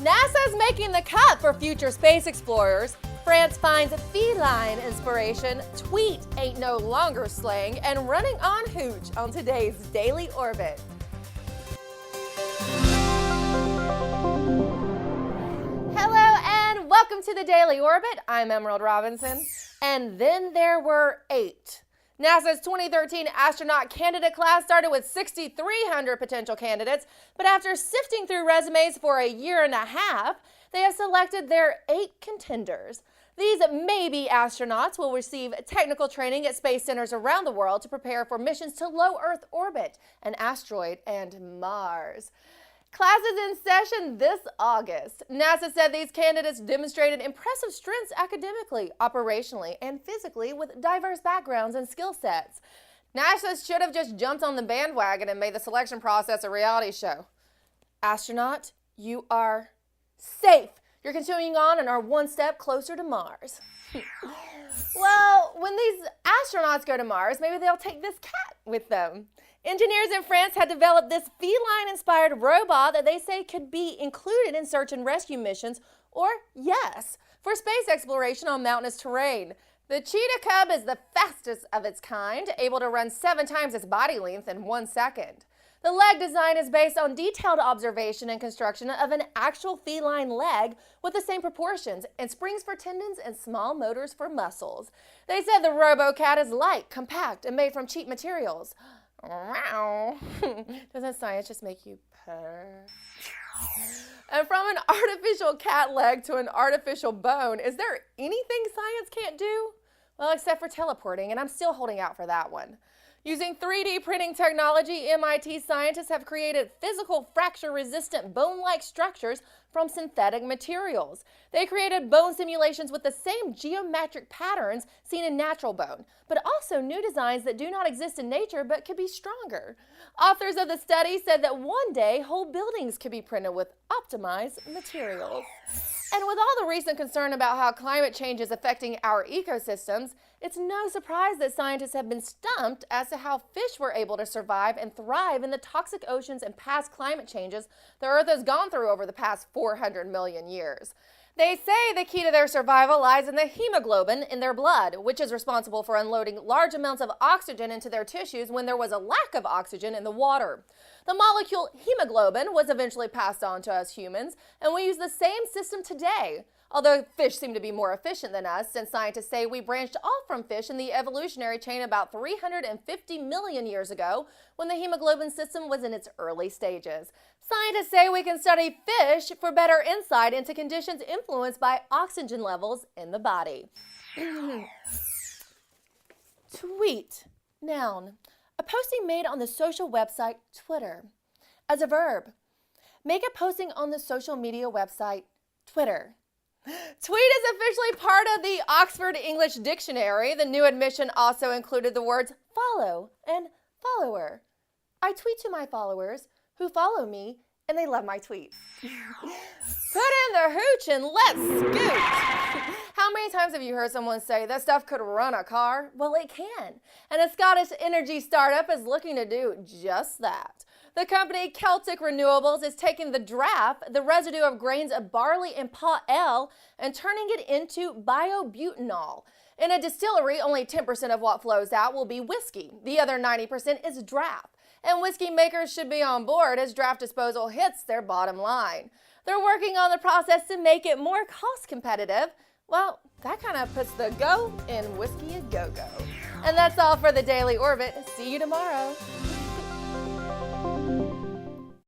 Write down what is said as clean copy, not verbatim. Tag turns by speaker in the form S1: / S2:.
S1: NASA's making the cut for future space explorers. France finds feline inspiration. Tweet ain't no longer slang. And running on hooch on today's Daily Orbit. Hello and welcome to the Daily Orbit. I'm Emerald Robinson. And then there were 8. NASA's 2013 Astronaut Candidate Class started with 6,300 potential candidates, but after sifting through resumes for a year and a half, they have selected their 8 contenders. These maybe astronauts will receive technical training at space centers around the world to prepare for missions to low Earth orbit, an asteroid, and Mars. Class is in session this August. NASA said these candidates demonstrated impressive strengths academically, operationally, and physically with diverse backgrounds and skill sets. NASA should have just jumped on the bandwagon and made the selection process a reality show. Astronaut, you are safe. You're continuing on and are one step closer to Mars. Well, when these astronauts go to Mars, maybe they'll take this cat with them. Engineers in France had developed this feline-inspired robot that they say could be included in search and rescue missions, or yes, for space exploration on mountainous terrain. The cheetah cub is the fastest of its kind, able to run 7 times its body length in 1 second. The leg design is based on detailed observation and construction of an actual feline leg with the same proportions and springs for tendons and small motors for muscles. They said the RoboCat is light, compact, and made from cheap materials. Wow. Doesn't science just make you purr? And from an artificial cat leg to an artificial bone, is there anything science can't do? Well, except for teleporting, and I'm still holding out for that one. Using 3D printing technology, MIT scientists have created physical fracture-resistant bone-like structures from synthetic materials. They created bone simulations with the same geometric patterns seen in natural bone, but also new designs that do not exist in nature but could be stronger. Authors of the study said that one day whole buildings could be printed with optimized materials. And with all the recent concern about how climate change is affecting our ecosystems, it's no surprise that scientists have been stumped as to how fish were able to survive and thrive in the toxic oceans and past climate changes the Earth has gone through over the past 400 million years. They say the key to their survival lies in the hemoglobin in their blood, which is responsible for unloading large amounts of oxygen into their tissues when there was a lack of oxygen in the water. The molecule hemoglobin was eventually passed on to us humans, and we use the same system today. Although fish seem to be more efficient than us, since scientists say we branched off from fish in the evolutionary chain about 350 million years ago, when the hemoglobin system was in its early stages. Scientists say we can study fish for better insight into conditions influenced by oxygen levels in the body. Tweet, noun, a posting made on the social website Twitter. As a verb, make a posting on the social media website Twitter. Tweet is officially part of the Oxford English Dictionary. The new admission also included the words follow and follower. I tweet to my followers who follow me and they love my tweets. Put in the hooch and let's scoot. How many times have you heard someone say that stuff could run a car? Well, it can. And a Scottish energy startup is looking to do just that. The company Celtic Renewables is taking the draff, the residue of grains of barley and pot ale, and turning it into biobutanol. In a distillery, only 10% of what flows out will be whiskey. The other 90% is draff. And whiskey makers should be on board as draft disposal hits their bottom line. They're working on the process to make it more cost competitive. Well, that kind of puts the go in whiskey a go-go. And that's all for the Daily Orbit. See you tomorrow.